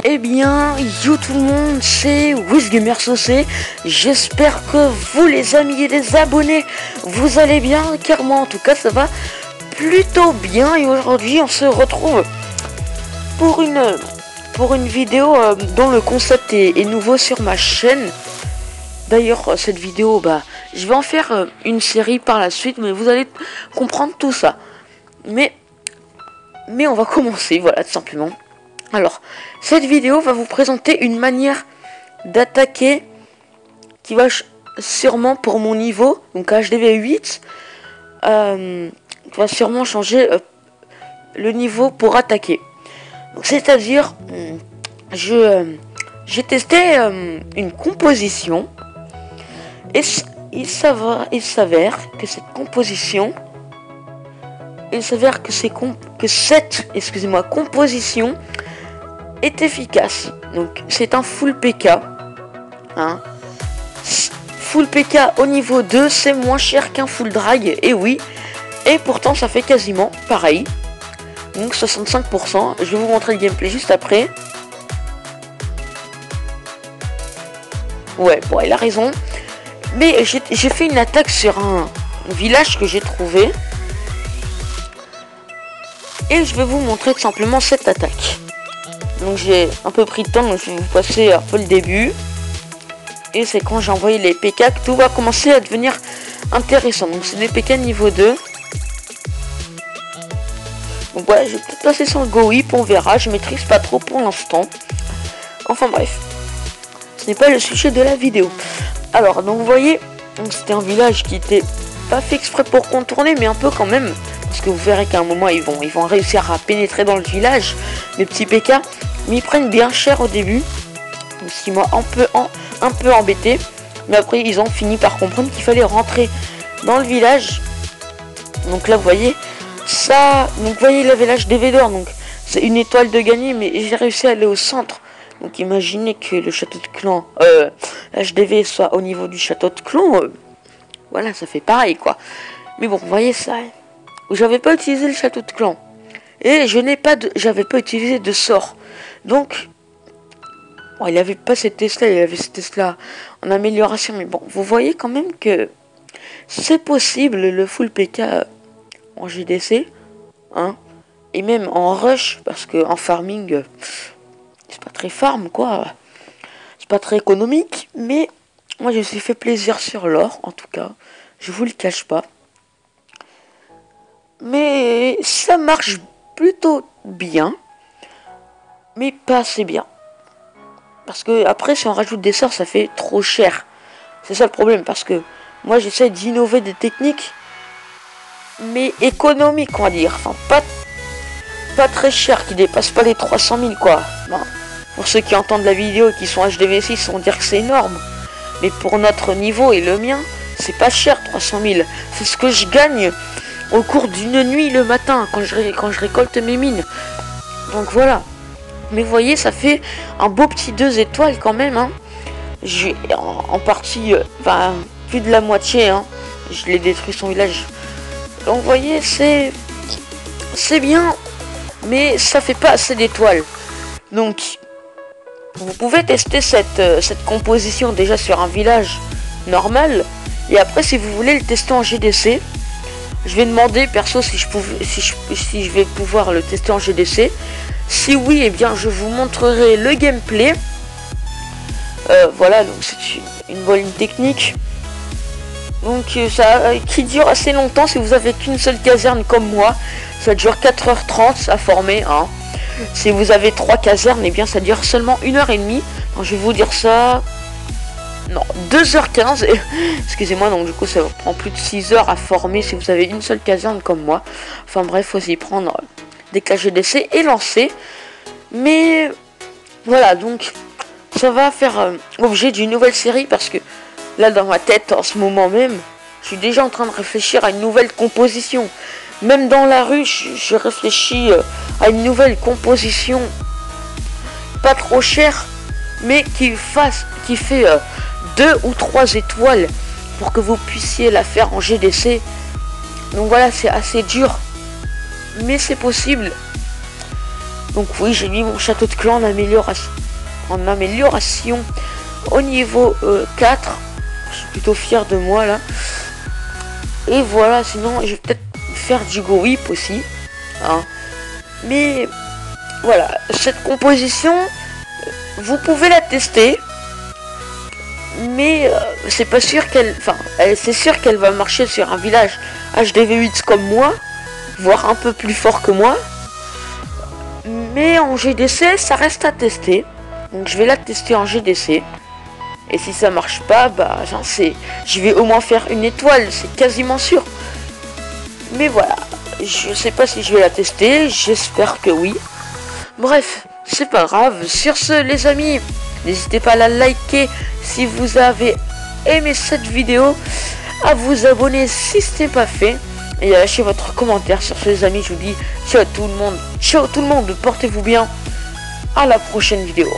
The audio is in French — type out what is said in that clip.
Eh bien, yo tout le monde, c'est WizGamerSaucé. J'espère que vous les amis et les abonnés, vous allez bien, car moi en tout cas ça va plutôt bien. Et aujourd'hui on se retrouve pour une vidéo dont le concept est nouveau sur ma chaîne. D'ailleurs cette vidéo, je vais en faire une série par la suite, mais vous allez comprendre tout ça. Mais on va commencer, voilà, tout simplement. Alors, cette vidéo va vous présenter une manière d'attaquer qui va sûrement pour mon niveau, donc HDV 8, qui va sûrement changer le niveau pour attaquer. C'est-à-dire, j'ai testé une composition et il s'avère que cette composition, composition est efficace. Donc c'est un full PK, hein. Full PK au niveau 2, c'est moins cher qu'un full drag, et oui, et pourtant ça fait quasiment pareil. Donc 65%, je vais vous montrer le gameplay juste après. Ouais, bon, il a raison. Mais j'ai fait une attaque sur un village que j'ai trouvé, et je vais vous montrer tout simplement cette attaque. Donc j'ai un peu pris de temps, donc je vais vous passer un peu le début. Et c'est quand j'ai envoyé les PK que tout va commencer à devenir intéressant. Donc c'est des PK niveau 2. Donc voilà, je vais peut-être passer sur le Go Whip, on verra. Je maîtrise pas trop pour l'instant. Enfin bref, ce n'est pas le sujet de la vidéo. Alors donc vous voyez, c'était un village qui était pas fait exprès pour contourner, mais un peu quand même. Parce que vous verrez qu'à un moment ils vont réussir à pénétrer dans le village, les petits PK. Mais ils prennent bien cher au début, ce qui m'a un peu embêté. Mais après ils ont fini par comprendre qu'il fallait rentrer dans le village. Donc là vous voyez ça, donc vous voyez le village des Védors, donc c'est une étoile de gagner, mais j'ai réussi à aller au centre. Donc imaginez que le château de clan, HDV soit au niveau du château de clan, voilà, ça fait pareil quoi. Mais bon, vous voyez ça, j'avais pas utilisé le château de clan. Et j'avais pas utilisé de sort. Donc, bon, il avait pas cette Tesla, il avait cette Tesla en amélioration. Mais bon, vous voyez quand même que c'est possible le full PK en GDC, hein, et même en rush, parce que en farming, c'est pas très farm quoi. C'est pas très économique, mais moi je me suis fait plaisir sur l'or, en tout cas. Je vous le cache pas. Mais ça marche plutôt bien, mais pas assez bien. Parce que après, si on rajoute des sorts, ça fait trop cher. C'est ça le problème, parce que moi j'essaie d'innover des techniques, mais économiques on va dire. Enfin, pas très cher, qui dépassent pas les 300 000 quoi. Bon, pour ceux qui entendent la vidéo et qui sont HDV6, on dire que c'est énorme. Mais pour notre niveau et le mien, c'est pas cher 300 000. C'est ce que je gagne au cours d'une nuit le matin quand je récolte mes mines. Donc voilà. Mais vous voyez, ça fait un beau petit 2 étoiles quand même, hein. J'ai en partie, plus de la moitié, hein. Je l'ai détruit son village. Donc vous voyez, c'est bien, mais ça fait pas assez d'étoiles. Donc vous pouvez tester cette composition déjà sur un village normal. Et après, si vous voulez le tester en GDC, je vais demander perso si je vais pouvoir le tester en GDC. Si oui, eh bien je vous montrerai le gameplay. Voilà, donc c'est une bonne technique. Donc ça qui dure assez longtemps si vous avez qu'une seule caserne comme moi. Ça dure 4h30 à former, hein. Si vous avez 3 casernes, eh bien ça dure seulement 1h30. Donc je vais vous dire ça. Non, 2h15. Excusez-moi, donc du coup ça prend plus de 6 heures à former si vous avez une seule caserne comme moi. Enfin bref, faut s'y prendre dès que la GDC est lancée. Mais voilà, donc ça va faire objet d'une nouvelle série, parce que là dans ma tête en ce moment même, je suis déjà en train de réfléchir à une nouvelle composition. Même dans la rue, je réfléchis à une nouvelle composition pas trop chère, mais qui fait 2 ou 3 étoiles pour que vous puissiez la faire en GDC. Donc voilà, c'est assez dur, mais c'est possible. Donc oui, j'ai mis mon château de clan en amélioration au niveau 4. Je suis plutôt fier de moi là. Et voilà, sinon je vais peut-être faire du go whip aussi. Hein. Mais voilà, cette composition, vous pouvez la tester. Mais c'est pas sûr qu'elle... Enfin, c'est sûr qu'elle va marcher sur un village HDV8 comme moi. Voire un peu plus fort que moi. Mais en GDC, ça reste à tester. Donc je vais la tester en GDC. Et si ça marche pas, bah j'en sais. Je vais au moins faire une étoile, c'est quasiment sûr. Mais voilà, je sais pas si je vais la tester, j'espère que oui. Bref, c'est pas grave. Sur ce, les amis, n'hésitez pas à la liker si vous avez aimé cette vidéo, à vous abonner si ce n'est pas fait, et à lâcher votre commentaire. Sur ce, les amis, je vous dis ciao tout le monde, portez-vous bien, à la prochaine vidéo.